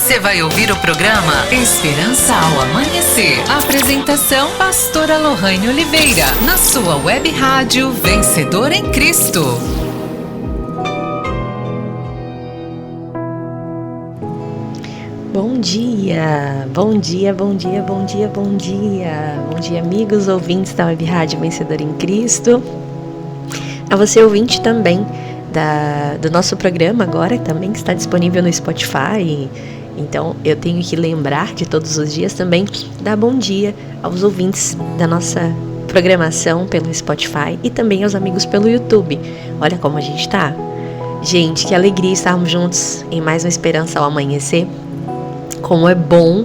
Você vai ouvir o programa Esperança ao Amanhecer. Apresentação: Pastora Lohane Oliveira. Na sua web rádio Vencedor em Cristo. Bom dia, bom dia, bom dia, bom dia, bom dia. Bom dia, amigos ouvintes da web rádio Vencedor em Cristo. A você, ouvinte também do nosso programa agora, também que está disponível no Spotify. Então eu tenho que lembrar de todos os dias também dar bom dia aos ouvintes da nossa programação pelo Spotify e também aos amigos pelo YouTube. Olha como a gente está. Gente, que alegria estarmos juntos em mais uma Esperança ao Amanhecer. Como é bom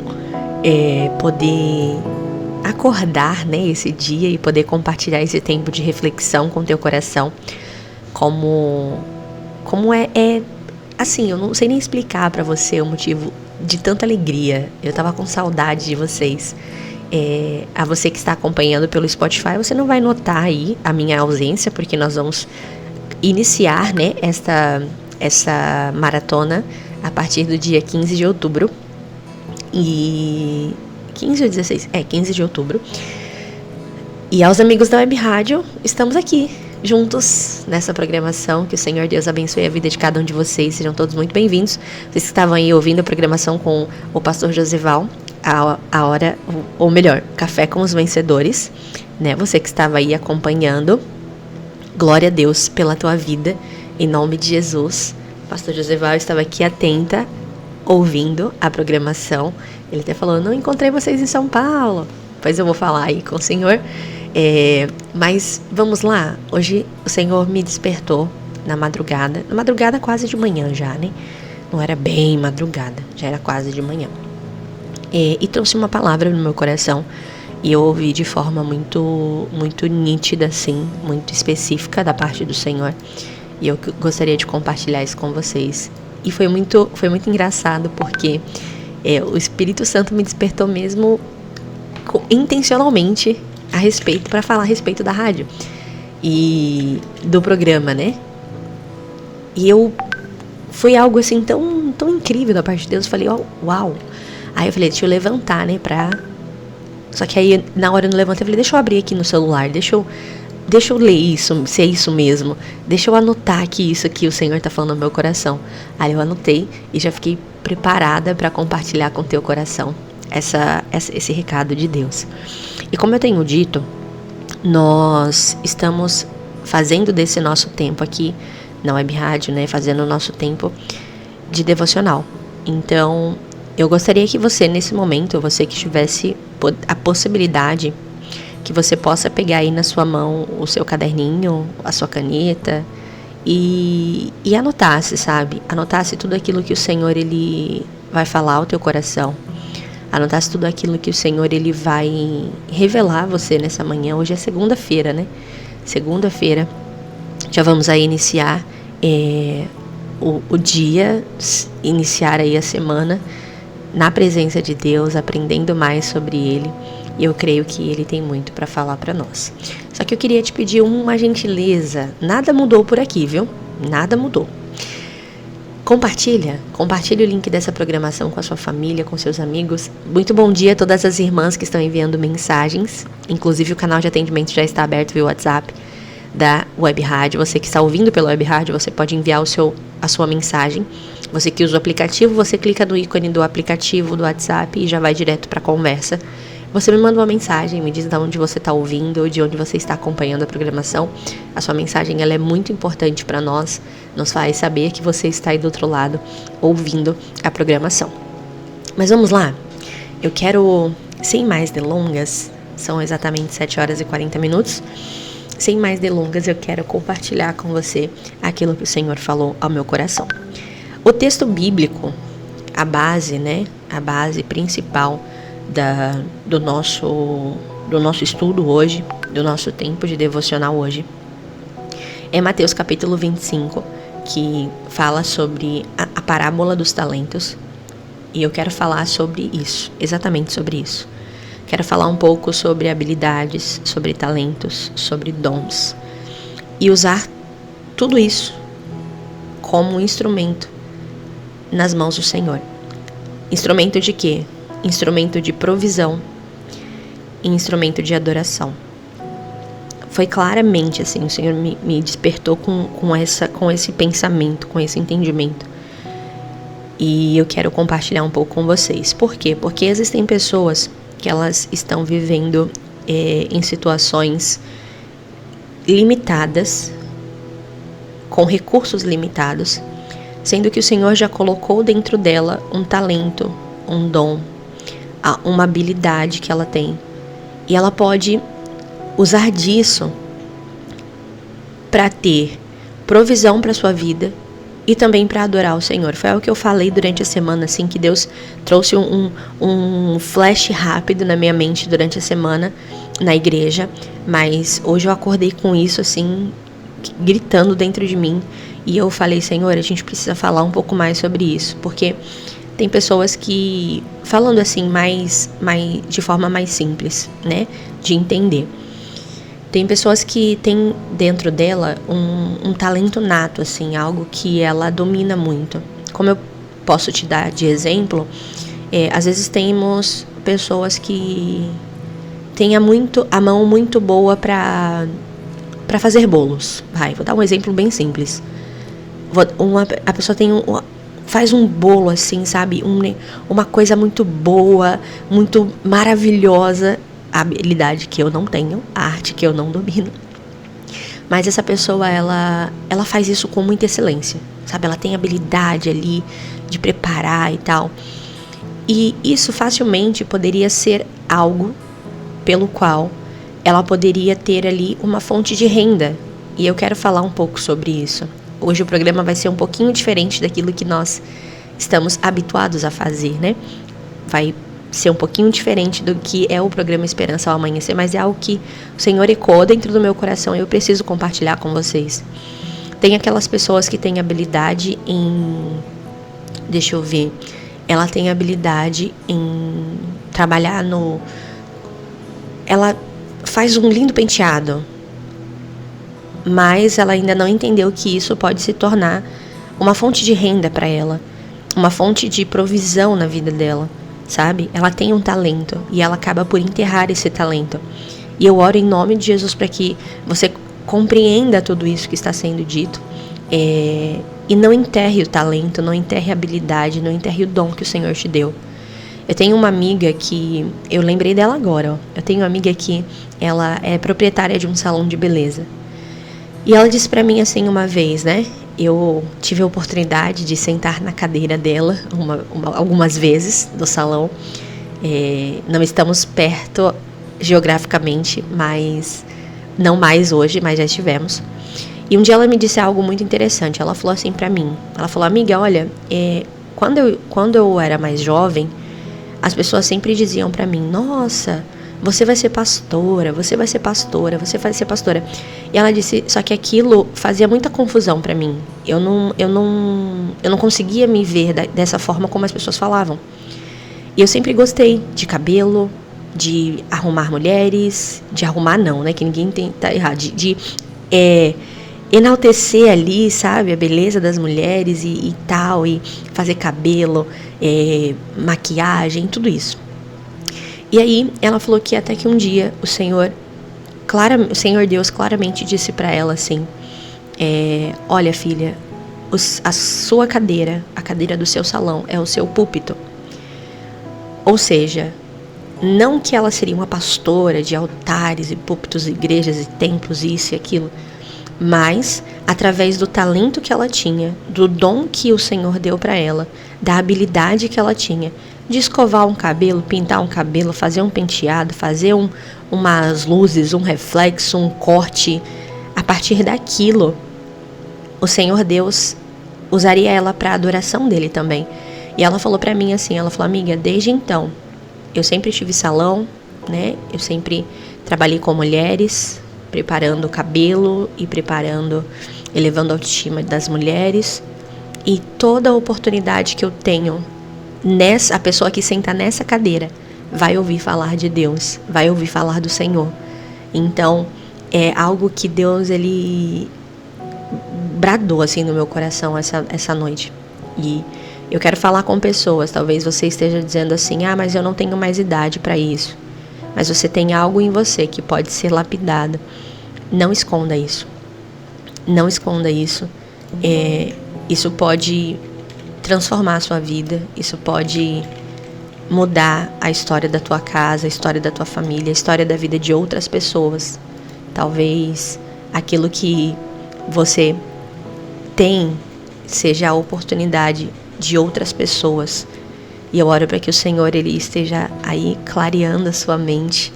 poder acordar, né, esse dia e poder compartilhar esse tempo de reflexão com o teu coração. Como é assim, eu não sei nem explicar para você o motivo de tanta alegria. Eu tava com saudade de vocês. A você que está acompanhando pelo Spotify, você não vai notar aí a minha ausência, porque nós vamos iniciar, né, essa maratona a partir do dia 15 de outubro. E 15 ou 16? 15 de outubro. E aos amigos da Web Rádio, estamos aqui juntos nessa programação. Que o Senhor Deus abençoe a vida de cada um de vocês. Sejam todos muito bem-vindos. Vocês que estavam aí ouvindo a programação com o pastor Josival, a hora, ou melhor, Café com os Vencedores, né? Você que estava aí acompanhando, glória a Deus pela tua vida, em nome de Jesus. O pastor Josival estava aqui atenta, ouvindo a programação. Ele até falou: não encontrei vocês em São Paulo. Pois eu vou falar aí com o Senhor. Mas vamos lá. Hoje o Senhor me despertou na madrugada quase de manhã já, né? Não era bem madrugada, já era quase de manhã. E trouxe uma palavra no meu coração. E eu ouvi de forma muito, muito nítida, assim, muito específica da parte do Senhor. E eu gostaria de compartilhar isso com vocês. E foi muito engraçado, porque o Espírito Santo me despertou mesmo intencionalmente para falar a respeito da rádio e do programa, né? E foi algo assim tão, tão incrível da parte de Deus. Eu falei: uau! Aí eu falei: deixa eu levantar, né? Só que aí na hora eu não levantei, eu falei: deixa eu abrir aqui no celular, deixa eu ler isso, se é isso mesmo. Deixa eu anotar aqui isso que o Senhor está falando no meu coração. Aí eu anotei e já fiquei preparada para compartilhar com o teu coração esse recado de Deus. E como eu tenho dito, nós estamos fazendo desse nosso tempo aqui na Web Rádio, né, fazendo o nosso tempo de devocional. Então, eu gostaria que você, nesse momento, você que tivesse a possibilidade, que você possa pegar aí na sua mão o seu caderninho, a sua caneta e anotasse, sabe? Anotasse tudo aquilo que o Senhor, Ele vai falar ao teu coração. Anotasse tudo aquilo que o Senhor, Ele vai revelar a você nessa manhã. Hoje é segunda-feira, né? Segunda-feira. Já vamos aí iniciar o dia, iniciar aí a semana na presença de Deus, aprendendo mais sobre Ele. E eu creio que Ele tem muito para falar para nós. Só que eu queria te pedir uma gentileza. Nada mudou por aqui, viu? Nada mudou. Compartilha o link dessa programação com a sua família, com seus amigos. Muito bom dia a todas as irmãs que estão enviando mensagens. Inclusive o canal de atendimento já está aberto via WhatsApp da Web Rádio. Você que está ouvindo pela Web Rádio, você pode enviar a sua mensagem. Você que usa o aplicativo, você clica no ícone do aplicativo do WhatsApp e já vai direto para a conversa. Você me manda uma mensagem, me diz de onde você está ouvindo ou de onde você está acompanhando a programação. A sua mensagem, ela é muito importante para nós, nos faz saber que você está aí do outro lado ouvindo a programação. Mas vamos lá, eu quero, sem mais delongas, são exatamente 7 horas e 40 minutos, sem mais delongas eu quero compartilhar com você aquilo que o Senhor falou ao meu coração. O texto bíblico, a base, né, a base principal do nosso estudo hoje, do nosso tempo de devocional hoje, é Mateus capítulo 25, que fala sobre a parábola dos talentos. E eu quero falar sobre isso, exatamente sobre isso. Quero falar um pouco sobre habilidades, sobre talentos, sobre dons. E usar tudo isso como um instrumento nas mãos do Senhor. Instrumento de quê? Instrumento de provisão e instrumento de adoração. Foi claramente assim, o Senhor me despertou com esse pensamento, com esse entendimento. E eu quero compartilhar um pouco com vocês. Por quê? Porque existem pessoas que elas estão vivendo em situações limitadas, com recursos limitados, sendo que o Senhor já colocou dentro dela um talento, um dom, uma habilidade que ela tem. E ela pode usar disso para ter provisão para sua vida e também para adorar o Senhor. Foi o que eu falei durante a semana, assim, que Deus trouxe um flash rápido na minha mente durante a semana na igreja, mas hoje eu acordei com isso, assim, gritando dentro de mim, e eu falei: Senhor, a gente precisa falar um pouco mais sobre isso, porque tem pessoas que, falando assim, de forma mais simples, né, de entender, tem pessoas que têm dentro dela um talento nato, assim, algo que ela domina muito. Como eu posso te dar de exemplo, às vezes temos pessoas que têm a mão muito boa para fazer bolos. Vou dar um exemplo bem simples. A pessoa faz um bolo assim, sabe? Uma coisa muito boa, muito maravilhosa. A habilidade que eu não tenho, a arte que eu não domino. Mas essa pessoa, ela faz isso com muita excelência, sabe? Ela tem habilidade ali de preparar e tal. E isso facilmente poderia ser algo pelo qual ela poderia ter ali uma fonte de renda. E eu quero falar um pouco sobre isso. Hoje o programa vai ser um pouquinho diferente daquilo que nós estamos habituados a fazer, né? Vai ser um pouquinho diferente do que é o programa Esperança ao Amanhecer, mas é algo que o Senhor ecoa dentro do meu coração e eu preciso compartilhar com vocês. Tem aquelas pessoas que têm habilidade ela tem habilidade em trabalhar ela faz um lindo penteado, mas ela ainda não entendeu que isso pode se tornar uma fonte de renda para ela, uma fonte de provisão na vida dela. Sabe? Ela tem um talento e ela acaba por enterrar esse talento. E eu oro em nome de Jesus para que você compreenda tudo isso que está sendo dito e não enterre o talento, não enterre a habilidade, não enterre o dom que o Senhor te deu. Eu tenho uma amiga que, eu lembrei dela agora, ó. Eu tenho uma amiga que ela é proprietária de um salão de beleza. E ela disse para mim assim uma vez, né? Eu tive a oportunidade de sentar na cadeira dela algumas vezes no salão. Não estamos perto geograficamente, mas não mais hoje, mas já estivemos. E um dia ela me disse algo muito interessante. Ela falou assim pra mim. Ela falou: amiga, olha, quando eu era mais jovem, as pessoas sempre diziam pra mim: nossa, você vai ser pastora, você vai ser pastora, você vai ser pastora. E ela disse, só que aquilo fazia muita confusão pra mim. Eu não conseguia me ver dessa forma como as pessoas falavam. E eu sempre gostei de cabelo, de arrumar mulheres, de arrumar não, né, que ninguém tá errado, de enaltecer ali, sabe, a beleza das mulheres e tal, e fazer cabelo, maquiagem, tudo isso. E aí ela falou que até que um dia o Senhor Deus claramente disse para ela assim: olha, filha, a sua cadeira, a cadeira do seu salão é o seu púlpito. Ou seja, não que ela seria uma pastora de altares e púlpitos, igrejas e templos, isso e aquilo, mas através do talento que ela tinha, do dom que o Senhor deu para ela, da habilidade que ela tinha de escovar um cabelo, pintar um cabelo, fazer um penteado, fazer umas luzes, um reflexo, um corte. A partir daquilo, o Senhor Deus usaria ela para a adoração dele também. E ela falou para mim assim, ela falou: amiga, desde então, eu sempre tive salão, né? Eu sempre trabalhei com mulheres, preparando o cabelo e elevando a autoestima das mulheres. E toda a oportunidade que eu tenho, a pessoa que senta nessa cadeira vai ouvir falar de Deus, vai ouvir falar do Senhor. Então, é algo que Deus, ele bradou assim no meu coração essa noite. E Eu quero falar com pessoas, talvez você esteja dizendo assim, mas eu não tenho mais idade para isso. Mas você tem algo em você que pode ser lapidado. Não esconda isso. Não esconda isso. Isso pode transformar a sua vida. Isso pode mudar a história da tua casa, a história da tua família, a história da vida de outras pessoas. Talvez aquilo que você tem seja a oportunidade de outras pessoas. E eu oro para que o Senhor ele esteja aí clareando a sua mente.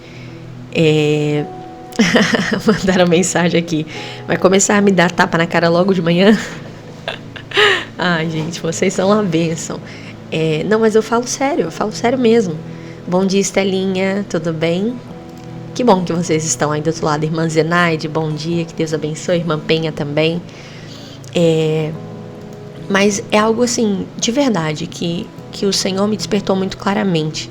Mandaram mensagem aqui. Vai começar a me dar tapa na cara logo de manhã? Ai, gente, vocês são uma bênção. Não, mas eu falo sério mesmo. Bom dia, Estelinha, tudo bem? Que bom que vocês estão aí do outro lado. Irmã Zenaide, bom dia, que Deus abençoe. Irmã Penha também. Mas é algo assim, de verdade, que o Senhor me despertou muito claramente.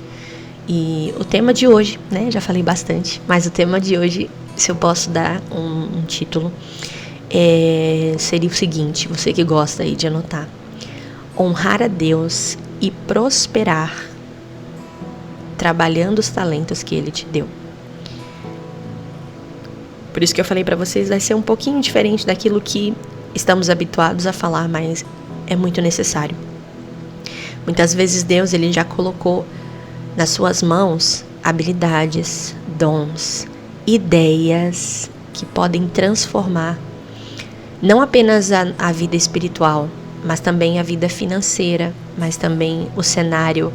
E o tema de hoje, né, já falei bastante, mas o tema de hoje, se eu posso dar um título, seria o seguinte, você que gosta aí de anotar: honrar a Deus e prosperar trabalhando os talentos que Ele te deu. Por isso que eu falei para vocês, vai ser um pouquinho diferente daquilo que estamos habituados a falar, mas é muito necessário. Muitas vezes Deus ele já colocou nas suas mãos habilidades, dons, ideias que podem transformar não apenas a vida espiritual, mas também a vida financeira, mas também o cenário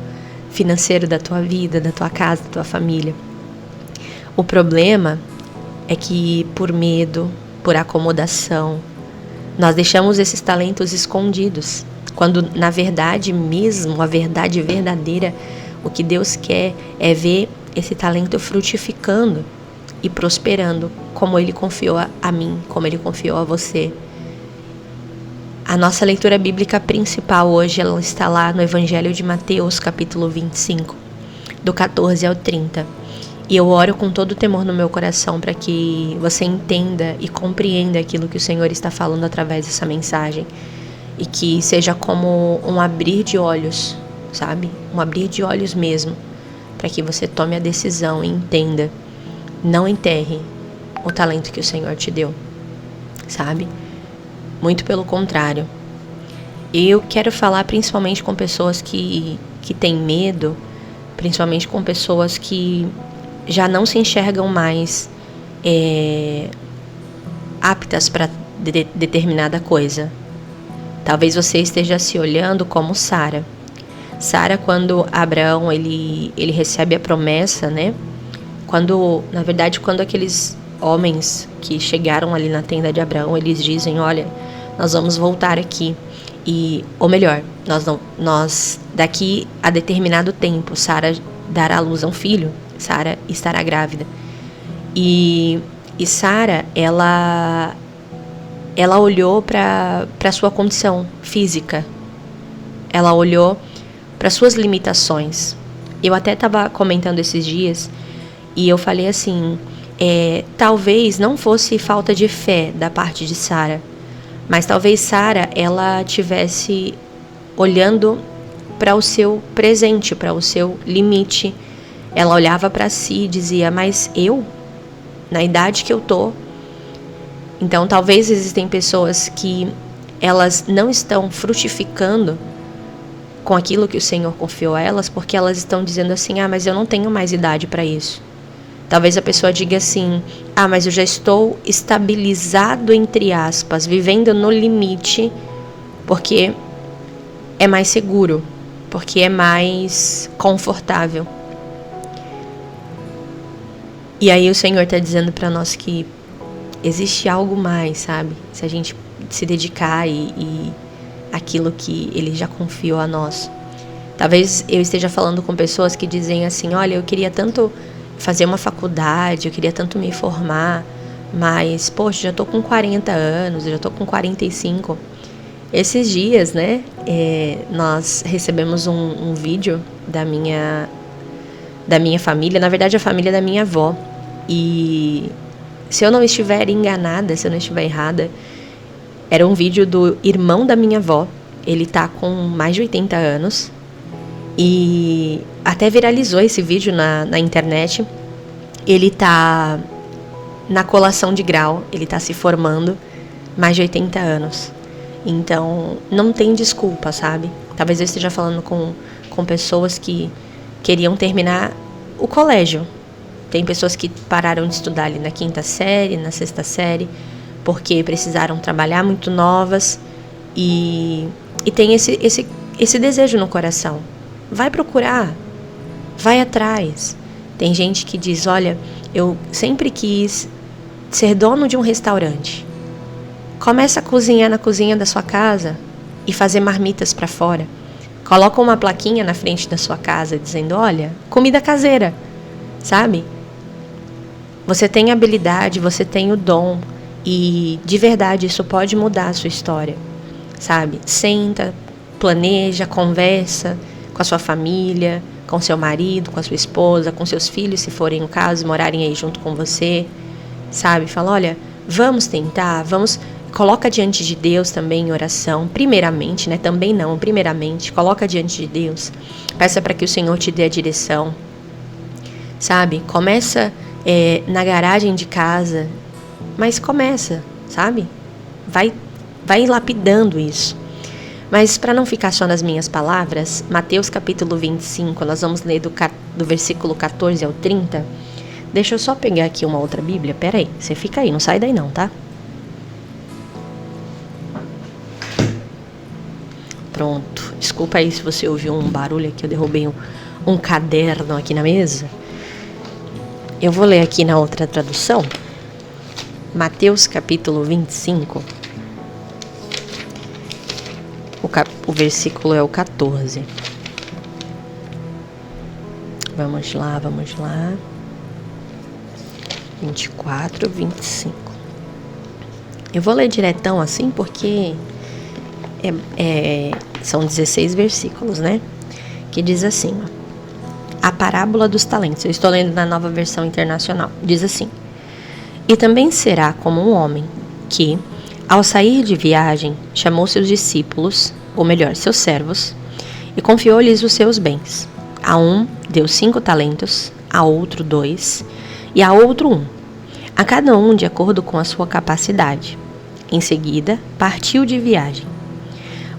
financeiro da tua vida, da tua casa, da tua família. O problema é que por medo, por acomodação, nós deixamos esses talentos escondidos, quando na verdade mesmo, a verdade verdadeira, o que Deus quer é ver esse talento frutificando e prosperando, como Ele confiou a mim, como Ele confiou a você. A nossa leitura bíblica principal hoje, ela está lá no Evangelho de Mateus, capítulo 25, do 14 ao 30. E eu oro com todo o temor no meu coração para que você entenda e compreenda aquilo que o Senhor está falando através dessa mensagem. E que seja como um abrir de olhos, sabe? Um abrir de olhos mesmo, para que você tome a decisão e entenda. Não enterre o talento que o Senhor te deu, sabe? Muito pelo contrário. Eu quero falar principalmente com pessoas que têm medo, principalmente com pessoas que já não se enxergam mais aptas para determinada coisa. Talvez você esteja se olhando como Sara. Sara, quando Abraão ele recebe a promessa, né? Na verdade, quando aqueles homens que chegaram ali na tenda de Abraão, eles dizem, olha, nós vamos voltar aqui. Ou melhor, nós daqui a determinado tempo, Sara dará à luz a um filho. Sara estará grávida. E Sara, ela olhou para a sua condição física. Ela olhou para suas limitações. Eu até estava comentando esses dias e eu falei assim, talvez não fosse falta de fé da parte de Sara, mas talvez Sara, ela tivesse olhando para o seu presente, para o seu limite. Ela olhava para si e dizia, mas eu, na idade que eu tô. Então, talvez existem pessoas que elas não estão frutificando com aquilo que o Senhor confiou a elas, porque elas estão dizendo assim, mas eu não tenho mais idade para isso. Talvez a pessoa diga assim, mas eu já estou estabilizado, entre aspas, vivendo no limite, porque é mais seguro, porque é mais confortável. E aí o Senhor está dizendo para nós que existe algo mais, sabe? Se a gente se dedicar e aquilo que Ele já confiou a nós. Talvez eu esteja falando com pessoas que dizem assim, olha, eu queria tanto fazer uma faculdade, eu queria tanto me formar, mas, poxa, já tô com 40 anos, já tô com 45. Esses dias, né, nós recebemos um vídeo da minha família, na verdade a família da minha avó, e se eu não estiver enganada, se eu não estiver errada, era um vídeo do irmão da minha avó, ele tá com mais de 80 anos e até viralizou esse vídeo na internet. Ele tá na colação de grau, ele tá se formando, mais de 80 anos. Então, não tem desculpa, sabe? Talvez eu esteja falando com pessoas que queriam terminar o colégio. Tem pessoas que pararam de estudar ali na 5ª série, na 6ª série, porque precisaram trabalhar muito novas e tem esse desejo no coração. Vai procurar, vai atrás. Tem gente que diz, olha, eu sempre quis ser dono de um restaurante. Começa a cozinhar na cozinha da sua casa e fazer marmitas para fora. Coloca uma plaquinha na frente da sua casa dizendo, olha, comida caseira, sabe? Você tem habilidade, você tem o dom e de verdade isso pode mudar a sua história, sabe? Senta, planeja, conversa com a sua família, com seu marido, com a sua esposa, com seus filhos, se forem o caso, morarem aí junto com você, sabe? Fala, olha, vamos tentar, coloca diante de Deus também em oração, primeiramente, né? Também não, primeiramente, coloca diante de Deus, peça para que o Senhor te dê a direção, sabe? Começa na garagem de casa, mas começa, sabe? Vai lapidando isso. Mas para não ficar só nas minhas palavras, Mateus capítulo 25, nós vamos ler do versículo 14 ao 30. Deixa eu só pegar aqui uma outra Bíblia. Pera aí, você fica aí, não sai daí não, tá? Pronto. Desculpa aí se você ouviu um barulho aqui, eu derrubei um caderno aqui na mesa. Eu vou ler aqui na outra tradução. Mateus capítulo 25. O versículo é o 14. Vamos lá. 24, 25. Eu vou ler diretão assim porque são 16 versículos, né? Que diz assim, ó, a parábola dos talentos. Eu estou lendo na Nova Versão Internacional. Diz assim: e também será como um homem que, ao sair de viagem, chamou seus discípulos, ou melhor, seus servos, e confiou-lhes os seus bens. A um deu 5 talentos, a outro 2, e a outro 1, a cada um de acordo com a sua capacidade. Em seguida, partiu de viagem.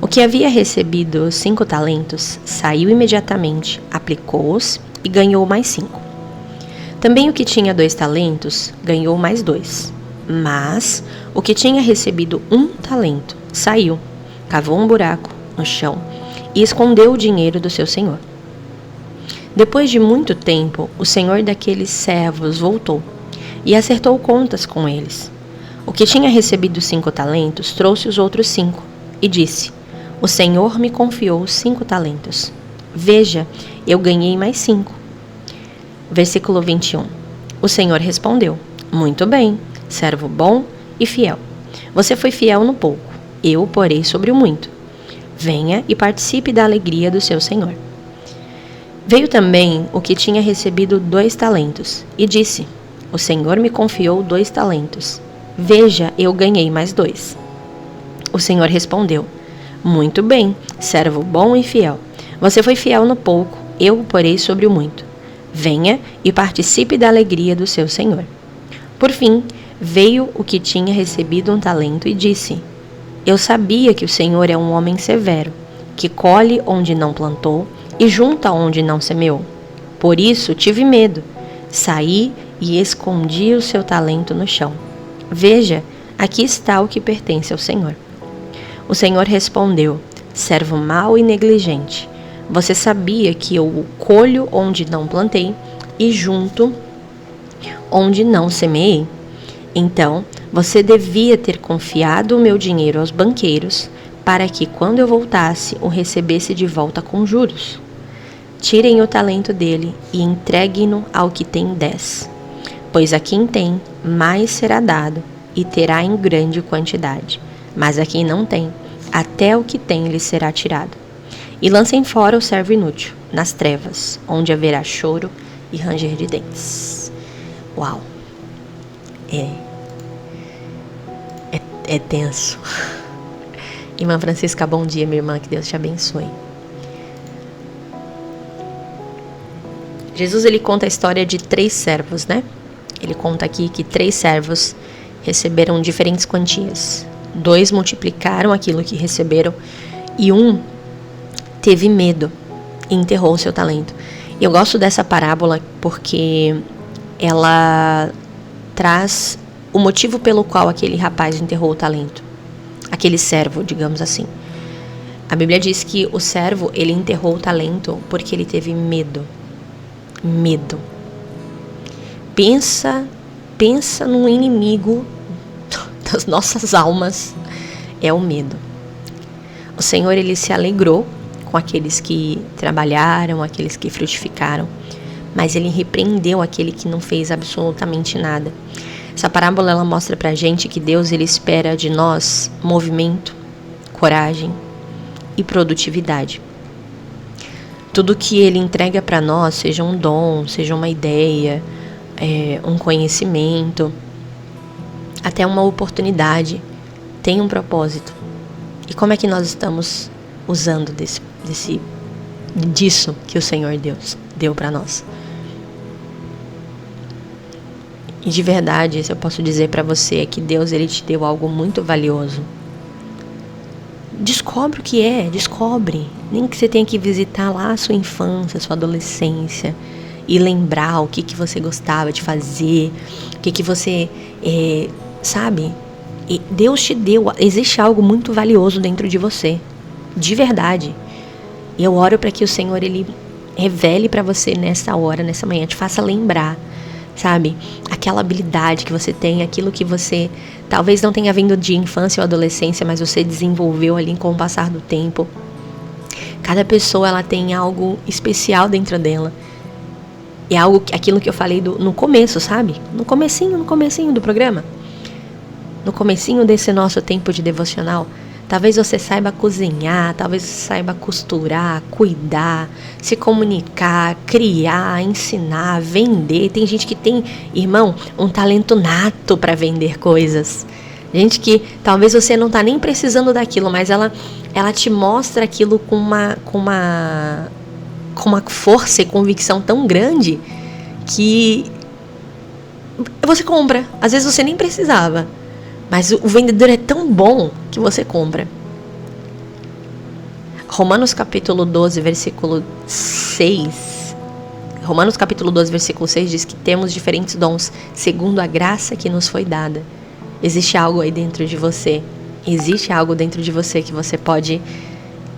O que havia recebido 5 talentos saiu imediatamente, aplicou-os e ganhou mais 5. Também o que tinha 2 talentos ganhou mais 2. Mas o que tinha recebido 1 talento saiu, cavou um buraco no chão e escondeu o dinheiro do seu senhor. Depois de muito tempo, o senhor daqueles servos voltou e acertou contas com eles. O que tinha recebido 5 talentos trouxe os outros 5 e disse: o senhor me confiou 5 talentos. Veja, eu ganhei mais 5. Versículo 21. O senhor respondeu: muito bem, servo bom e fiel. Você foi fiel no pouco, eu o porei sobre o muito. Venha e participe da alegria do seu senhor. Veio também o que tinha recebido 2 talentos e disse: o senhor me confiou 2 talentos. Veja, eu ganhei mais 2. O senhor respondeu: muito bem, servo bom e fiel. Você foi fiel no pouco, eu o porei sobre o muito. Venha e participe da alegria do seu senhor. Por fim, veio o que tinha recebido 1 talento e disse: eu sabia que o senhor é um homem severo, que colhe onde não plantou e junta onde não semeou. Por isso tive medo. Saí e escondi o seu talento no chão. Veja, aqui está o que pertence ao senhor. O senhor respondeu: servo mau e negligente. Você sabia que eu o colho onde não plantei e junto onde não semeei? Então, você devia ter confiado o meu dinheiro aos banqueiros, para que, quando eu voltasse, o recebesse de volta com juros. Tirem o talento dele e entreguem-no ao que tem 10. Pois a quem tem, mais será dado, e terá em grande quantidade. Mas a quem não tem, até o que tem lhe será tirado. E lancem fora o servo inútil, nas trevas, onde haverá choro e ranger de dentes. Uau! É tenso. Irmã Francisca, bom dia, minha irmã, que Deus te abençoe. Jesus, ele conta a história de 3 servos, né? Ele conta aqui que 3 servos receberam diferentes quantias. 2 multiplicaram aquilo que receberam e 1 teve medo e enterrou o seu talento. Eu gosto dessa parábola porque ela traz o motivo pelo qual aquele rapaz enterrou o talento. Aquele servo, digamos assim. A Bíblia diz que o servo, ele enterrou o talento porque ele teve medo. Medo. Pensa num inimigo das nossas almas, é o medo. O Senhor, ele se alegrou com aqueles que trabalharam, aqueles que frutificaram, mas ele repreendeu aquele que não fez absolutamente nada. Essa parábola, ela mostra pra gente que Deus, ele espera de nós movimento, coragem e produtividade. Tudo que ele entrega para nós, seja um dom, seja uma ideia, um conhecimento, até uma oportunidade, tem um propósito. E como é que nós estamos usando disso que o Senhor deu para nós? E de verdade, isso eu posso dizer para você é que Deus, ele te deu algo muito valioso. Descobre o que é, descobre. Nem que você tenha que visitar lá a sua infância, a sua adolescência e lembrar o que você gostava de fazer, o que você, sabe? E Deus te deu, existe algo muito valioso dentro de você, de verdade. E eu oro para que o Senhor, ele revele para você nessa hora, nessa manhã, te faça lembrar, sabe? Aquela habilidade que você tem, aquilo que você talvez não tenha vindo de infância ou adolescência, mas você desenvolveu ali com o passar do tempo. Cada pessoa, ela tem algo especial dentro dela. É aquilo que eu falei no começo, sabe? No comecinho do programa. No comecinho desse nosso tempo de devocional. Talvez você saiba cozinhar, talvez você saiba costurar, cuidar, se comunicar, criar, ensinar, vender. Tem gente que tem, irmão, um talento nato para vender coisas. Gente que talvez você não tá nem precisando daquilo, mas ela te mostra aquilo com uma força e convicção tão grande que você compra. Às vezes você nem precisava. Mas o vendedor é tão bom que você compra. Romanos capítulo 12, versículo 6. Romanos capítulo 12, versículo 6 diz que temos diferentes dons segundo a graça que nos foi dada. Existe algo aí dentro de você. Existe algo dentro de você que você pode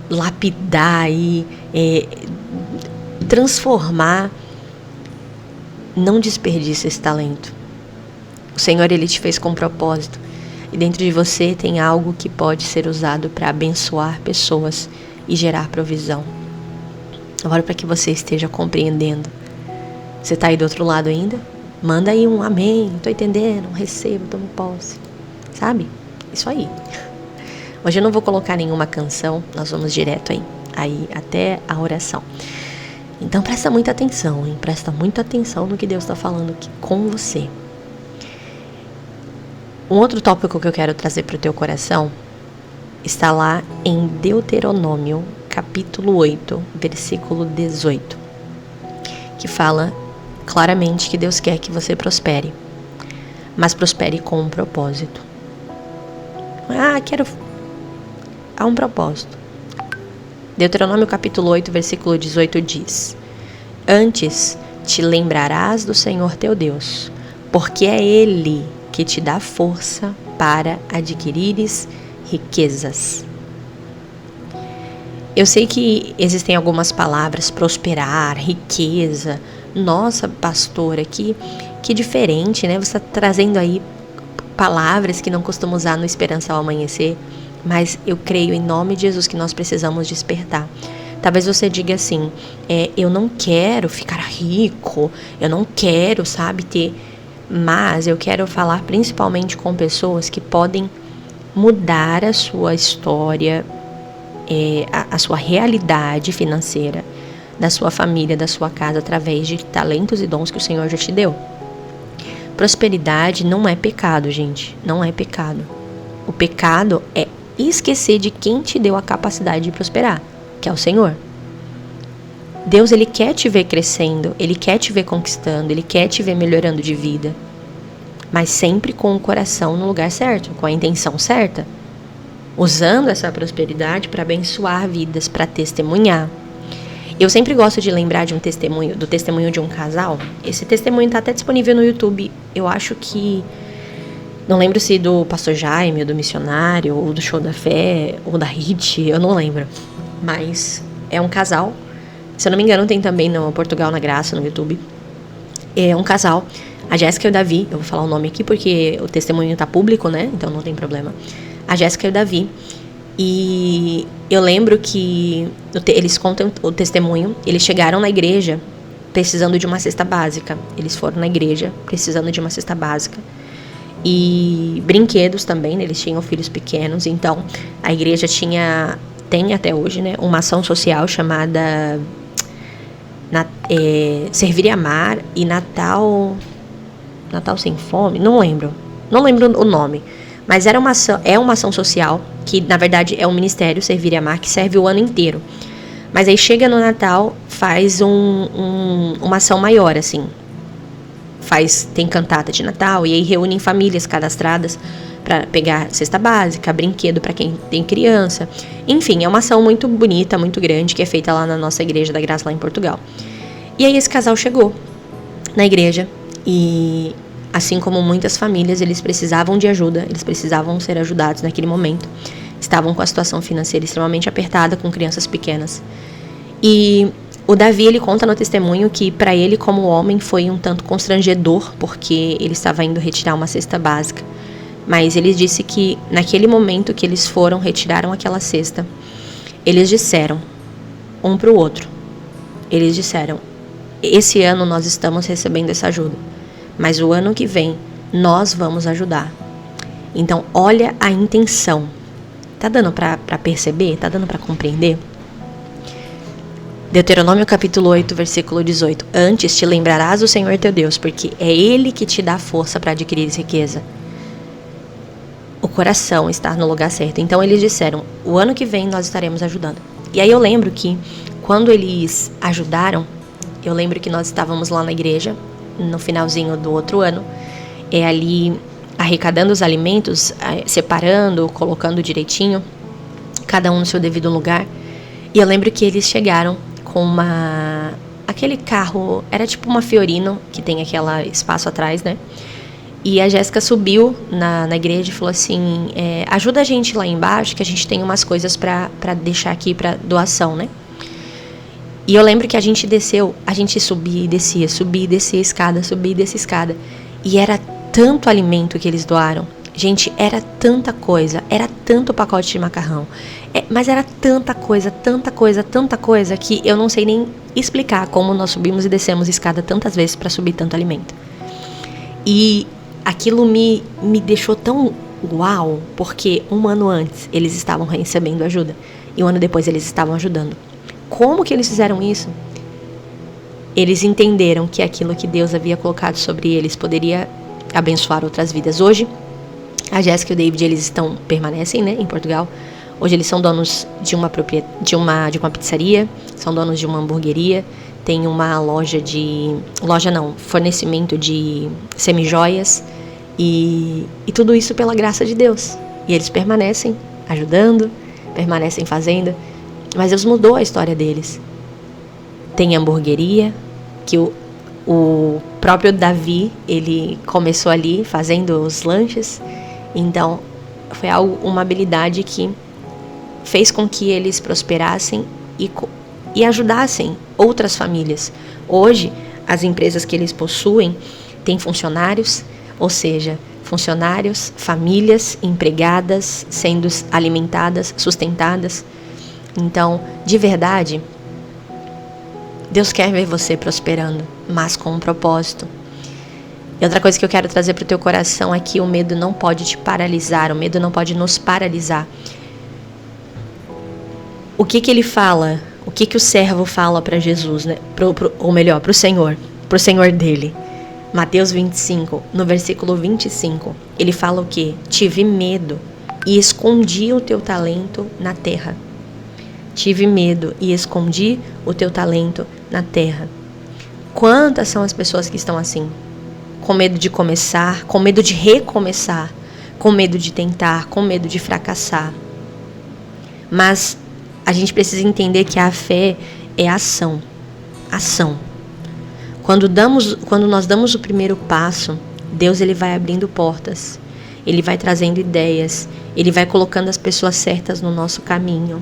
lapidar e transformar. Não desperdice esse talento. O Senhor, ele te fez com propósito. E dentro de você tem algo que pode ser usado para abençoar pessoas e gerar provisão. Eu oro para que você esteja compreendendo. Você está aí do outro lado ainda? Manda aí um amém, estou entendendo, recebo, tomo posse. Sabe? Isso aí. Hoje eu não vou colocar nenhuma canção, nós vamos direto aí até a oração. Então presta muita atenção, hein? Presta muita atenção no que Deus está falando aqui com você. Um outro tópico que eu quero trazer para o teu coração está lá em Deuteronômio, capítulo 8, versículo 18, que fala claramente que Deus quer que você prospere, mas prospere com um propósito. Há um propósito. Deuteronômio, capítulo 8, versículo 18 diz: Antes te lembrarás do Senhor teu Deus, porque é Ele que te dá força para adquirires riquezas. Eu sei que existem algumas palavras, prosperar, riqueza. Nossa, pastora, que diferente, né? Você está trazendo aí palavras que não costuma usar no Esperança ao Amanhecer, mas eu creio em nome de Jesus que nós precisamos despertar. Talvez você diga assim, eu não quero ficar rico, eu não quero, sabe, ter... Mas eu quero falar principalmente com pessoas que podem mudar a sua história, a sua realidade financeira, da sua família, da sua casa, através de talentos e dons que o Senhor já te deu. Prosperidade não é pecado, gente. Não é pecado. O pecado é e esquecer de quem te deu a capacidade de prosperar, que é o Senhor. Deus, Ele quer te ver crescendo, Ele quer te ver conquistando, Ele quer te ver melhorando de vida, mas sempre com o coração no lugar certo, com a intenção certa, usando essa prosperidade para abençoar vidas, para testemunhar. Eu sempre gosto de lembrar de um testemunho, do testemunho de um casal. Esse testemunho está até disponível no YouTube. Eu acho que, não lembro se do Pastor Jaime, ou do Missionário, ou do Show da Fé, ou da Hit, eu não lembro. Mas é um casal. Se eu não me engano, tem também no Portugal na Graça, no YouTube. É um casal, a Jéssica e o Davi. Eu vou falar o nome aqui porque o testemunho tá público, né? Então não tem problema. A Jéssica e o Davi. E eu lembro que eles contam o testemunho. Eles chegaram na igreja precisando de uma cesta básica. Eles foram na igreja precisando de uma cesta básica. E brinquedos também, né? Eles tinham filhos pequenos. Então a igreja tem até hoje, né, uma ação social chamada Servir e Amar e Natal Sem Fome, não lembro o nome, mas é uma ação social que na verdade é um ministério, Servir e Amar, que serve o ano inteiro, mas aí chega no Natal, faz uma ação maior, assim, tem cantata de Natal, e aí reúnem famílias cadastradas para pegar cesta básica, brinquedo para quem tem criança. Enfim, é uma ação muito bonita, muito grande, que é feita lá na nossa Igreja da Graça, lá em Portugal. E aí esse casal chegou na igreja e, assim como muitas famílias, eles precisavam de ajuda, eles precisavam ser ajudados naquele momento. Estavam com a situação financeira extremamente apertada, com crianças pequenas. E o Davi, ele conta no testemunho que para ele, como homem, foi um tanto constrangedor, porque ele estava indo retirar uma cesta básica. Mas ele disse que naquele momento que eles retiraram aquela cesta, eles disseram um para o outro. Eles disseram, esse ano nós estamos recebendo essa ajuda, mas o ano que vem nós vamos ajudar. Então olha a intenção. Tá dando para perceber? Tá dando para compreender? Deuteronômio capítulo 8, versículo 18. Antes te lembrarás do Senhor teu Deus, porque é Ele que te dá força para adquirir riqueza. O coração está no lugar certo. Então eles disseram, o ano que vem nós estaremos ajudando. E aí eu lembro que quando eles ajudaram, eu lembro que nós estávamos lá na igreja, no finalzinho do outro ano, ali arrecadando os alimentos, separando, colocando direitinho, cada um no seu devido lugar. E eu lembro que eles chegaram com aquele carro, era tipo uma Fiorino, que tem aquele espaço atrás, né? E a Jéssica subiu na igreja e falou assim, ajuda a gente lá embaixo, que a gente tem umas coisas para deixar aqui para doação, né? E eu lembro que a gente desceu, a gente subia e descia escada, subia e descia escada. E era tanto alimento que eles doaram. Gente, era tanta coisa, era tanto pacote de macarrão. Mas era tanta coisa, que eu não sei nem explicar como nós subimos e descemos escada tantas vezes para subir tanto alimento. E aquilo me deixou tão uau, porque um ano antes eles estavam recebendo ajuda e um ano depois eles estavam ajudando. Como que eles fizeram isso? Eles entenderam que aquilo que Deus havia colocado sobre eles poderia abençoar outras vidas. Hoje, a Jéssica e o David, eles permanecem, né, em Portugal. Hoje eles são donos de uma pizzaria, são donos de uma hamburgueria, tem uma fornecimento de semijoias e tudo isso pela graça de Deus. E eles permanecem ajudando, permanecem fazendo, mas Deus mudou a história deles. Tem hamburgueria, que o próprio Davi, ele começou ali fazendo os lanches, então foi uma habilidade que fez com que eles prosperassem e ajudassem outras famílias. Hoje, as empresas que eles possuem têm funcionários, ou seja, funcionários, famílias empregadas, sendo alimentadas, sustentadas. Então, de verdade, Deus quer ver você prosperando, mas com um propósito. E outra coisa que eu quero trazer para o teu coração é que o medo não pode te paralisar, o medo não pode nos paralisar. O que ele fala? O que o servo fala para Jesus, né? Ou melhor, para o Senhor dele. Mateus 25, no versículo 25, ele fala o quê? Tive medo, e escondi o teu talento na terra. Tive medo e escondi o teu talento na terra. Quantas são as pessoas que estão assim? Com medo de começar, com medo de recomeçar, com medo de tentar, com medo de fracassar. Mas a gente precisa entender que a fé é ação. Ação. Quando nós damos o primeiro passo, Deus ele vai abrindo portas. Ele vai trazendo ideias. Ele vai colocando as pessoas certas no nosso caminho.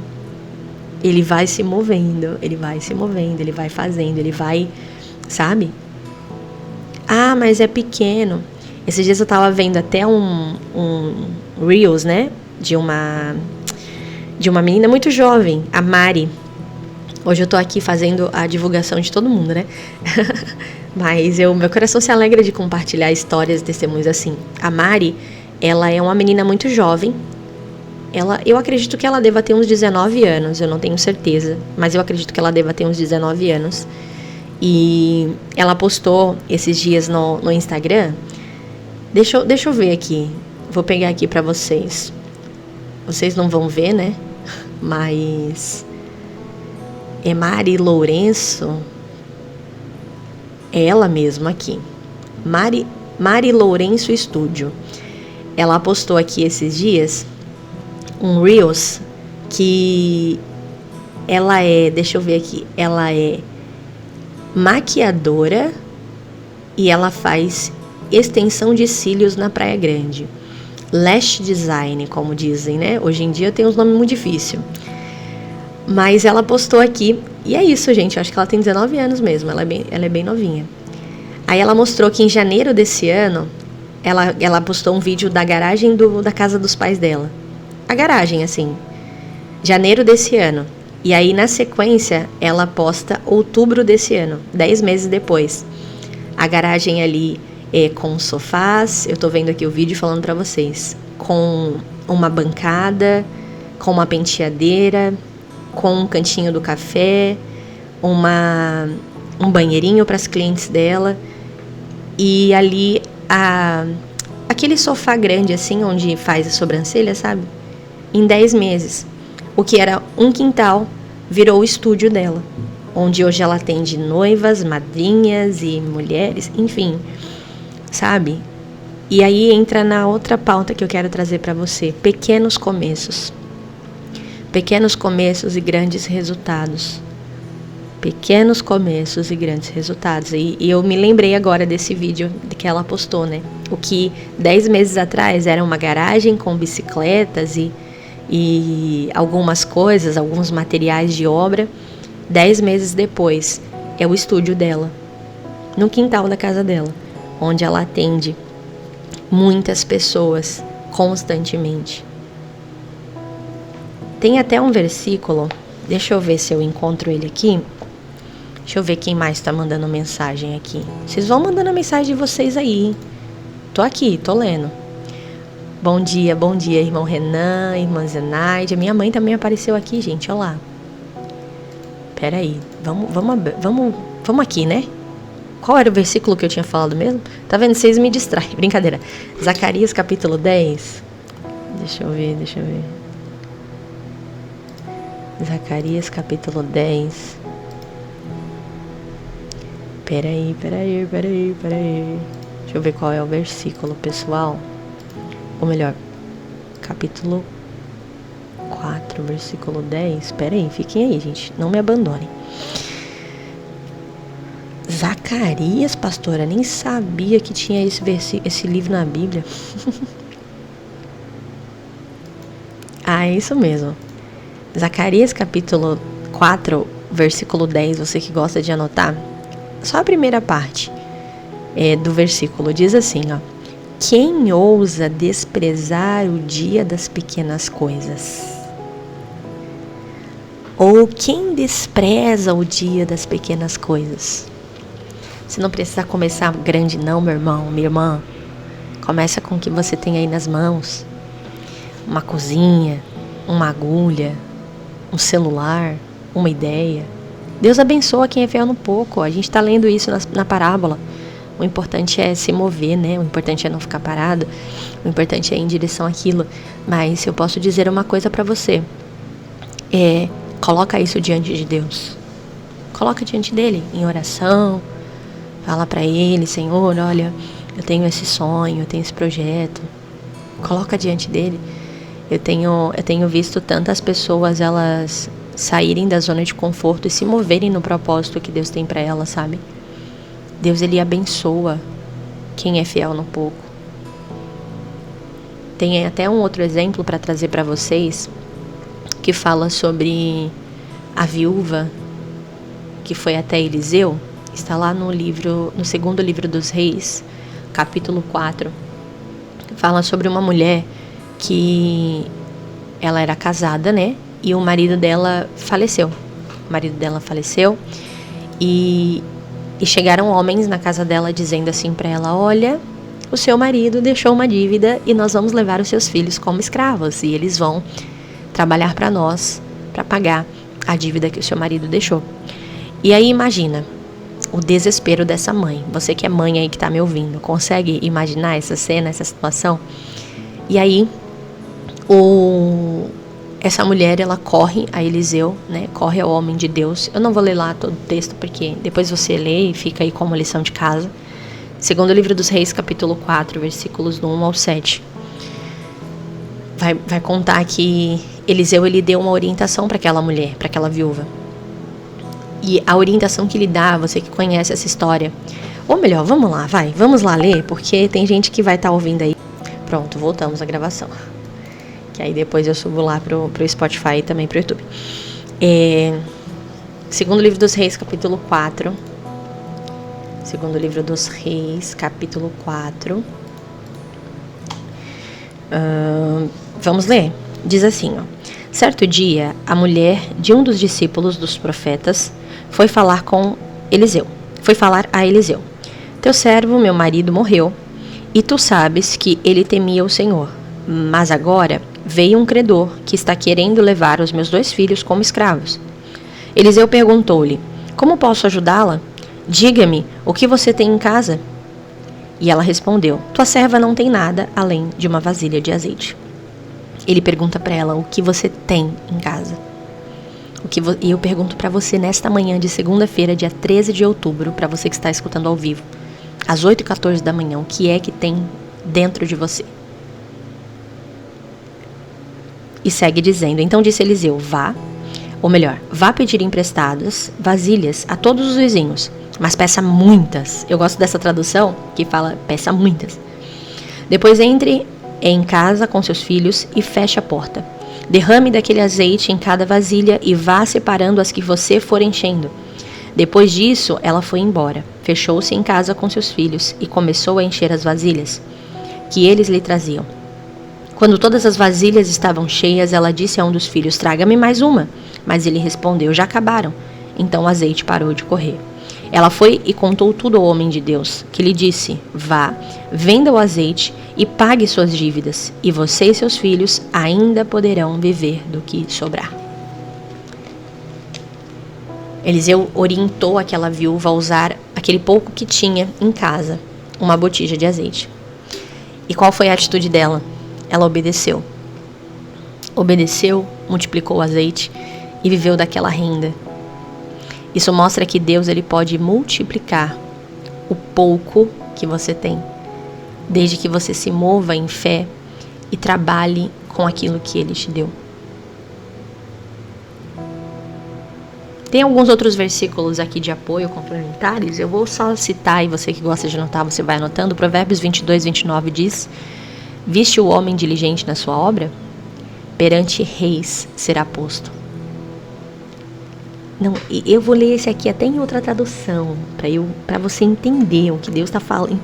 Ele vai se movendo, ele vai se movendo, ele vai fazendo, ele vai, sabe? Ah, mas é pequeno. Esses dias eu tava vendo até um Reels, né? De uma menina muito jovem, a Mari. Hoje eu tô aqui fazendo a divulgação de todo mundo, né? Mas meu coração se alegra de compartilhar histórias e testemunhos assim. A Mari, ela é uma menina muito jovem. Eu acredito que ela deva ter uns 19 anos, eu não tenho certeza, mas eu acredito que ela deva ter uns 19 anos. E ela postou esses dias no Instagram. Deixa eu ver aqui. Vou pegar aqui pra vocês. Vocês não vão ver, né? Mas é Mari Lourenço. É ela mesma aqui. Mari Lourenço Estúdio. Ela postou aqui esses dias um Reels que ela é, deixa eu ver aqui, ela é maquiadora e ela faz extensão de cílios na Praia Grande. Lash design, como dizem, né? Hoje em dia tem uns nomes muito difíceis. Mas ela postou aqui, e é isso, gente, eu acho que ela tem 19 anos mesmo, ela é bem novinha. Aí ela mostrou que em janeiro desse ano, ela postou um vídeo da garagem da casa dos pais dela. A garagem, assim, janeiro desse ano. E aí, na sequência, ela posta outubro desse ano, 10 meses depois. A garagem ali com sofás, eu tô vendo aqui o vídeo falando pra vocês, com uma bancada, com uma penteadeira, com um cantinho do café, um banheirinho para as clientes dela, e ali aquele sofá grande assim, onde faz a sobrancelha, sabe? Em 10 meses. O que era um quintal virou o estúdio dela, onde hoje ela atende noivas, madrinhas e mulheres, enfim, sabe? E aí entra na outra pauta que eu quero trazer para você: pequenos começos. Pequenos começos e grandes resultados. Pequenos começos e grandes resultados. E eu me lembrei agora desse vídeo que ela postou, né? O que 10 meses atrás era uma garagem com bicicletas e algumas coisas, alguns materiais de obra. 10 meses depois é o estúdio dela, no quintal da casa dela, onde ela atende muitas pessoas constantemente. Tem até um versículo, deixa eu ver se eu encontro ele aqui. Deixa eu ver quem mais tá mandando mensagem aqui. Vocês vão mandando a mensagem de vocês aí, hein? Tô aqui, tô lendo. Bom dia, irmão Renan, irmã Zenaide. A minha mãe também apareceu aqui, gente, olha lá. Peraí, vamos aqui, né? Qual era o versículo que eu tinha falado mesmo? Tá vendo? Vocês me distraem, brincadeira. Zacarias capítulo 10. Deixa eu ver. Zacarias capítulo 10. Peraí. Deixa eu ver qual é o versículo, pessoal. Ou melhor, capítulo 4, versículo 10. Peraí, fiquem aí, gente. Não me abandonem. Zacarias, pastora, nem sabia que tinha esse livro na Bíblia. Ah, é isso mesmo. Zacarias capítulo 4, versículo 10, você que gosta de anotar, só a primeira parte do versículo diz assim, ó: quem ousa desprezar o dia das pequenas coisas? Ou quem despreza o dia das pequenas coisas? Você não precisa começar grande não, meu irmão, minha irmã. Começa com o que você tem aí nas mãos. Uma cozinha, uma agulha, um celular, uma ideia. Deus abençoa quem é fiel no pouco. A gente está lendo isso na parábola. O importante é se mover, né? O importante é não ficar parado. O importante é ir em direção àquilo. Mas eu posso dizer uma coisa para você. Coloca isso diante de Deus. Coloca diante dele, em oração. Fala para ele, Senhor, olha, eu tenho esse sonho, eu tenho esse projeto. Coloca diante dele. Eu tenho visto tantas pessoas, elas saírem da zona de conforto e se moverem no propósito que Deus tem para elas, sabe? Deus, ele abençoa quem é fiel no pouco. Tem até um outro exemplo para trazer para vocês, que fala sobre a viúva que foi até Eliseu. Está lá no segundo livro dos Reis, capítulo 4. Fala sobre uma mulher que ela era casada, né? E o marido dela faleceu. E chegaram homens na casa dela dizendo assim para ela: olha, o seu marido deixou uma dívida e nós vamos levar os seus filhos como escravos. E eles vão trabalhar para nós, para pagar a dívida que o seu marido deixou. E aí imagina o desespero dessa mãe. Você que é mãe aí que tá me ouvindo, consegue imaginar essa cena, essa situação? E aí essa mulher, ela corre a Eliseu, né? Corre ao homem de Deus. Eu não vou ler lá todo o texto, porque depois você lê e fica aí como lição de casa. Segundo livro dos Reis, capítulo 4, versículos do 1 ao 7. Vai contar que Eliseu, ele deu uma orientação para aquela mulher, para aquela viúva. E a orientação que ele dá, você que conhece essa história, ou melhor, vamos lá ler, porque tem gente que vai estar ouvindo aí. Pronto, voltamos à gravação. Que aí depois eu subo lá pro Spotify e também pro YouTube. Segundo livro dos Reis, capítulo 4. Segundo livro dos Reis, capítulo 4. Vamos ler? Diz assim, ó. Certo dia, a mulher de um dos discípulos dos profetas foi falar a Eliseu. Teu servo, meu marido, morreu, e tu sabes que ele temia o Senhor. Mas agora veio um credor que está querendo levar os meus 2 filhos como escravos. Eliseu perguntou-lhe: como posso ajudá-la? Diga-me, o que você tem em casa? E ela respondeu: tua serva não tem nada além de uma vasilha de azeite. Ele pergunta para ela: o que você tem em casa? E eu pergunto para você nesta manhã de segunda-feira, dia 13 de outubro, para você que está escutando ao vivo, às 8h14 da manhã, o que é que tem dentro de você? E segue dizendo: então disse Eliseu, vá pedir emprestadas vasilhas a todos os vizinhos, mas peça muitas. Eu gosto dessa tradução que fala peça muitas. Depois entre em casa com seus filhos e feche a porta. Derrame daquele azeite em cada vasilha e vá separando as que você for enchendo. Depois disso, ela foi embora, fechou-se em casa com seus filhos e começou a encher as vasilhas que eles lhe traziam. Quando todas as vasilhas estavam cheias, ela disse a um dos filhos: traga-me mais uma. Mas ele respondeu: já acabaram. Então o azeite parou de correr. Ela foi e contou tudo ao homem de Deus, que lhe disse: vá, venda o azeite e pague suas dívidas, e você e seus filhos ainda poderão viver do que sobrar. Eliseu orientou aquela viúva a usar aquele pouco que tinha em casa, uma botija de azeite. E qual foi a atitude dela? Ela obedeceu. Obedeceu, multiplicou o azeite e viveu daquela renda. Isso mostra que Deus, ele pode multiplicar o pouco que você tem, desde que você se mova em fé e trabalhe com aquilo que Ele te deu. Tem alguns outros versículos aqui de apoio complementares. Eu vou só citar, e você que gosta de anotar, você vai anotando. Provérbios 22:29 diz: viste o homem diligente na sua obra? Perante reis será posto. Não, eu vou ler esse aqui até em outra tradução, para você entender o que Deus está falando,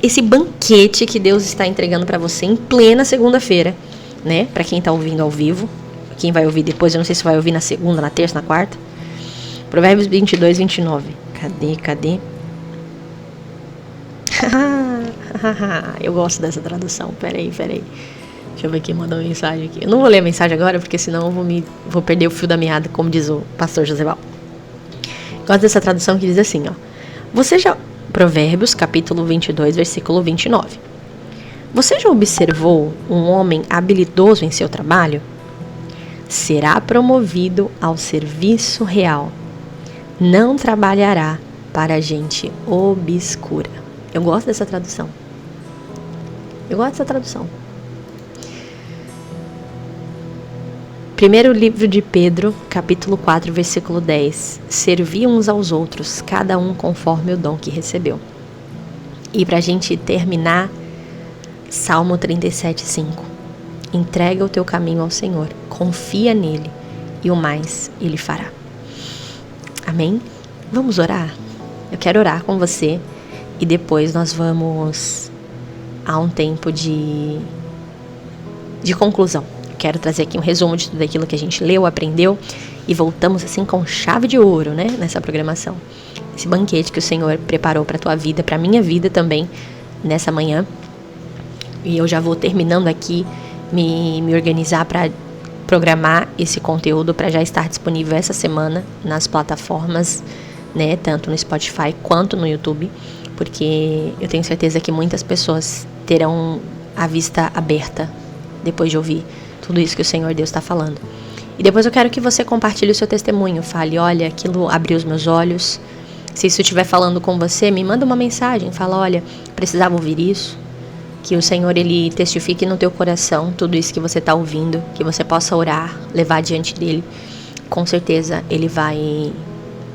esse banquete que Deus está entregando para você em plena segunda-feira, né? Para quem está ouvindo ao vivo, quem vai ouvir depois, eu não sei se vai ouvir na segunda, na terça, na quarta. Provérbios 22:29. Cadê? Eu gosto dessa tradução. Peraí. Deixa eu ver quem mandou uma mensagem aqui. Eu não vou ler a mensagem agora, porque senão eu vou perder o fio da meada, como diz o pastor Joseval. Gosto dessa tradução que diz assim, ó. Provérbios, capítulo 22, versículo 29. Você já observou um homem habilidoso em seu trabalho? Será promovido ao serviço real. Não trabalhará para gente obscura. Eu gosto dessa tradução. Primeiro livro de Pedro, capítulo 4, versículo 10. Servi uns aos outros, cada um conforme o dom que recebeu. E para a gente terminar, Salmo 37, 5. Entrega o teu caminho ao Senhor, confia nele e o mais ele fará. Amém? Vamos orar? Eu quero orar com você e depois nós vamos a um tempo de conclusão. Quero trazer aqui um resumo de tudo aquilo que a gente leu, aprendeu e voltamos assim com chave de ouro, né? Nessa programação. Esse banquete que o Senhor preparou para a tua vida, para a minha vida também, nessa manhã. E eu já vou terminando aqui, me organizar para programar esse conteúdo para já estar disponível essa semana nas plataformas, né? Tanto no Spotify quanto no YouTube, porque eu tenho certeza que muitas pessoas terão a vista aberta depois de ouvir tudo isso que o Senhor Deus está falando. E depois eu quero que você compartilhe o seu testemunho. Fale, olha, aquilo abriu os meus olhos. Se isso estiver falando com você, me manda uma mensagem. Fala, olha, precisava ouvir isso. Que o Senhor, Ele testifique no teu coração tudo isso que você está ouvindo. Que você possa orar, levar diante dEle. Com certeza, Ele vai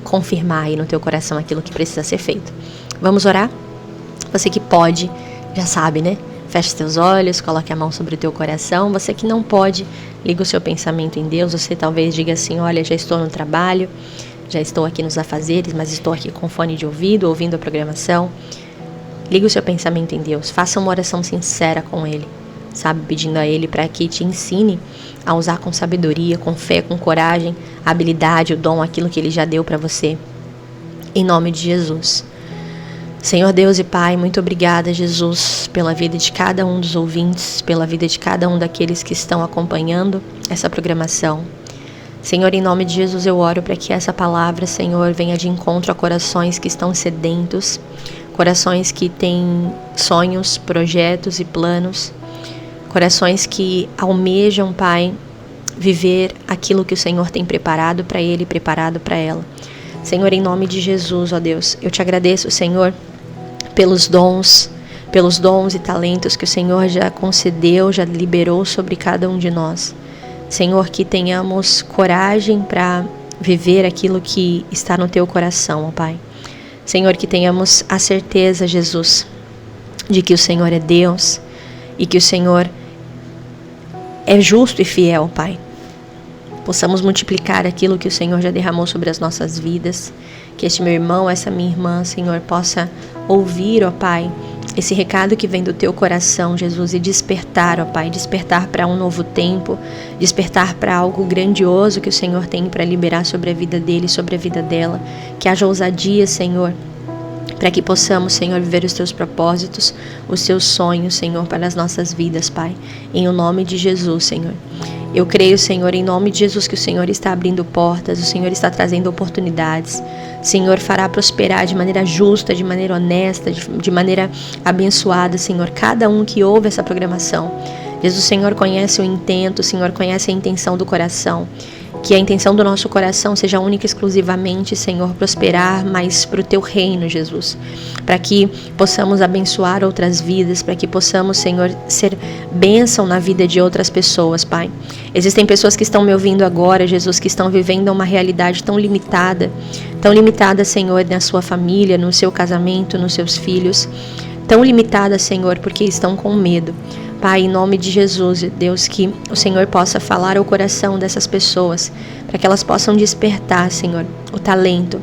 confirmar aí no teu coração aquilo que precisa ser feito. Vamos orar? Você que pode, já sabe, né? Feche os teus olhos, coloque a mão sobre o teu coração. Você que não pode, liga o seu pensamento em Deus. Você talvez diga assim, olha, já estou no trabalho, já estou aqui nos afazeres, mas estou aqui com fone de ouvido, ouvindo a programação. Liga o seu pensamento em Deus. Faça uma oração sincera com Ele, sabe? Pedindo a Ele para que te ensine a usar com sabedoria, com fé, com coragem, a habilidade, o dom, aquilo que Ele já deu para você. Em nome de Jesus. Senhor Deus e Pai, muito obrigada, Jesus, pela vida de cada um dos ouvintes, pela vida de cada um daqueles que estão acompanhando essa programação. Senhor, em nome de Jesus, eu oro para que essa palavra, Senhor, venha de encontro a corações que estão sedentos, corações que têm sonhos, projetos e planos, corações que almejam, Pai, viver aquilo que o Senhor tem preparado para ele e preparado para ela. Senhor, em nome de Jesus, ó Deus, eu te agradeço, Senhor, pelos dons e talentos que o Senhor já concedeu, já liberou sobre cada um de nós. Senhor, que tenhamos coragem para viver aquilo que está no teu coração, ó Pai. Senhor, que tenhamos a certeza, Jesus, de que o Senhor é Deus e que o Senhor é justo e fiel, Pai. Possamos multiplicar aquilo que o Senhor já derramou sobre as nossas vidas. Que este meu irmão, essa minha irmã, Senhor, possa ouvir, ó Pai, esse recado que vem do teu coração, Jesus, e despertar, ó Pai, despertar para um novo tempo, despertar para algo grandioso que o Senhor tem para liberar sobre a vida dele, sobre a vida dela. Que haja ousadia, Senhor, para que possamos, Senhor, viver os teus propósitos, os teus sonhos, Senhor, para as nossas vidas, Pai. Em o nome de Jesus, Senhor. Eu creio, Senhor, em nome de Jesus, que o Senhor está abrindo portas, o Senhor está trazendo oportunidades. O Senhor fará prosperar de maneira justa, de maneira honesta, de maneira abençoada, Senhor, cada um que ouve essa programação. Jesus, o Senhor conhece o intento, o Senhor conhece a intenção do coração. Que a intenção do nosso coração seja única e exclusivamente, Senhor, prosperar mais para o teu reino, Jesus. Para que possamos abençoar outras vidas, para que possamos, Senhor, ser bênção na vida de outras pessoas, Pai. Existem pessoas que estão me ouvindo agora, Jesus, que estão vivendo uma realidade tão limitada, Senhor, na sua família, no seu casamento, nos seus filhos. Tão limitada, Senhor, porque estão com medo. Pai, em nome de Jesus, Deus, que o Senhor possa falar ao coração dessas pessoas, para que elas possam despertar, Senhor, o talento,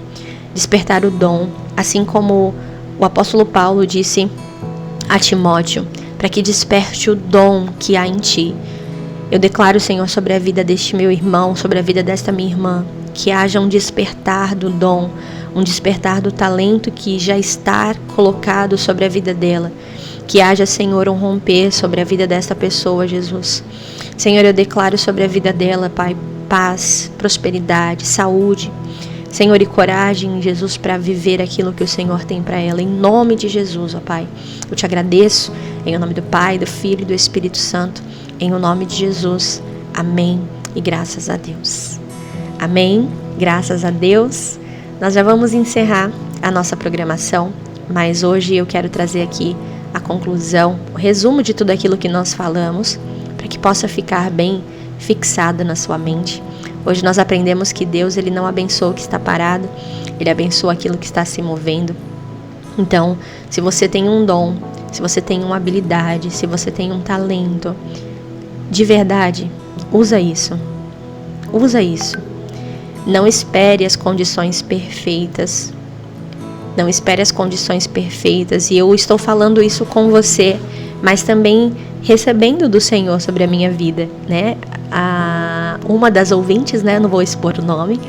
despertar o dom, assim como o apóstolo Paulo disse a Timóteo, para que desperte o dom que há em ti. Eu declaro, Senhor, sobre a vida deste meu irmão, sobre a vida desta minha irmã, que haja um despertar do dom, um despertar do talento que já está colocado sobre a vida dela. Que haja, Senhor, um romper sobre a vida desta pessoa, Jesus. Senhor, eu declaro sobre a vida dela, Pai, paz, prosperidade, saúde. Senhor, e coragem, Jesus, para viver aquilo que o Senhor tem para ela, em nome de Jesus, ó Pai. Eu te agradeço, em nome do Pai, do Filho e do Espírito Santo, em o nome de Jesus. Amém e graças a Deus. Amém, graças a Deus. Nós já vamos encerrar a nossa programação, mas hoje eu quero trazer aqui a conclusão, o resumo de tudo aquilo que nós falamos, para que possa ficar bem fixado na sua mente. Hoje nós aprendemos que Deus, Ele não abençoa o que está parado, Ele abençoa aquilo que está se movendo. Então, se você tem um dom, se você tem uma habilidade, se você tem um talento, de verdade, usa isso. Usa isso. Não espere as condições perfeitas. Não espere as condições perfeitas. E eu estou falando isso com você, mas também recebendo do Senhor sobre a minha vida, né? Uma das ouvintes, né? Não vou expor o nome,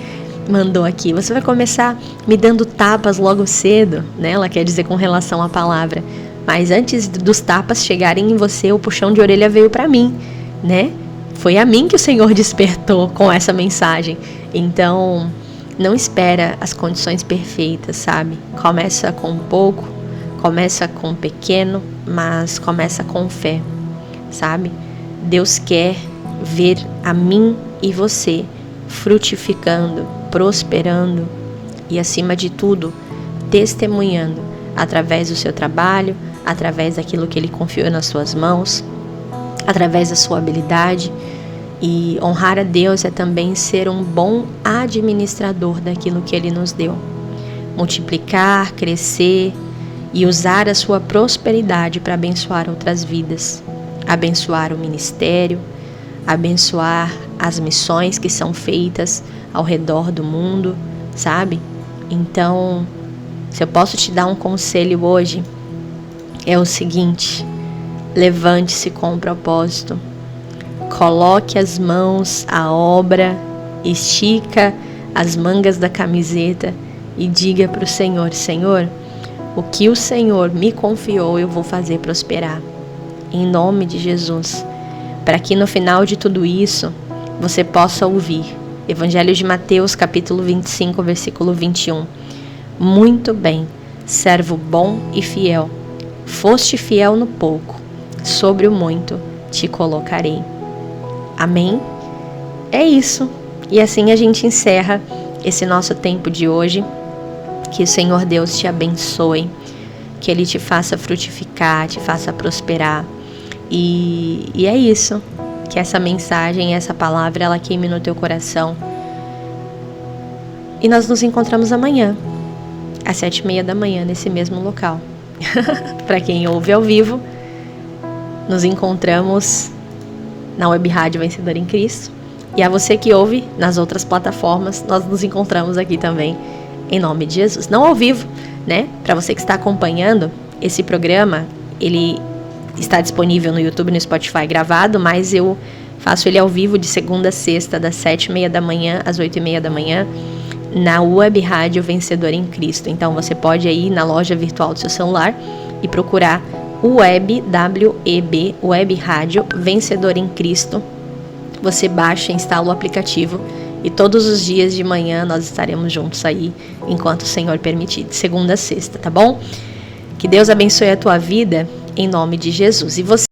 mandou aqui: você vai começar me dando tapas logo cedo, né? Ela quer dizer com relação à palavra. Mas antes dos tapas chegarem em você, o puxão de orelha veio para mim, né? Foi a mim que o Senhor despertou com essa mensagem. Então, não espera as condições perfeitas, sabe? Começa com pouco, começa com pequeno, mas começa com fé, sabe? Deus quer ver a mim e você frutificando, prosperando e, acima de tudo, testemunhando através do seu trabalho, através daquilo que Ele confiou nas suas mãos, através da sua habilidade. E honrar a Deus é também ser um bom administrador daquilo que Ele nos deu. Multiplicar, crescer e usar a sua prosperidade para abençoar outras vidas. Abençoar o ministério, abençoar as missões que são feitas ao redor do mundo, sabe? Então, se eu posso te dar um conselho hoje, é o seguinte: levante-se com um propósito. Coloque as mãos à obra, estica as mangas da camiseta e diga para o Senhor: Senhor, o que o Senhor me confiou eu vou fazer prosperar, em nome de Jesus, para que no final de tudo isso você possa ouvir Evangelho de Mateus, capítulo 25, versículo 21. Muito bem, servo bom e fiel, foste fiel no pouco, sobre o muito te colocarei. Amém? É isso. E assim a gente encerra esse nosso tempo de hoje. Que o Senhor Deus te abençoe, que Ele te faça frutificar, te faça prosperar. E é isso. Que essa mensagem, essa palavra, ela queime no teu coração. E nós nos encontramos amanhã, às 7h30 da manhã, nesse mesmo local. Para quem ouve ao vivo, nos encontramos na Web Rádio Vencedor em Cristo. E a você que ouve nas outras plataformas, nós nos encontramos aqui também, em nome de Jesus. Não ao vivo, né? Para você que está acompanhando esse programa, ele está disponível no YouTube e no Spotify gravado, mas eu faço ele ao vivo de segunda a sexta, das 7h30 da manhã às 8h30 da manhã, na Web Rádio Vencedor em Cristo. Então você pode ir na loja virtual do seu celular e procurar Web Rádio Vencedor em Cristo. Você baixa, instala o aplicativo e todos os dias de manhã nós estaremos juntos aí, enquanto o Senhor permitir, de segunda a sexta, tá bom? Que Deus abençoe a tua vida, em nome de Jesus. E você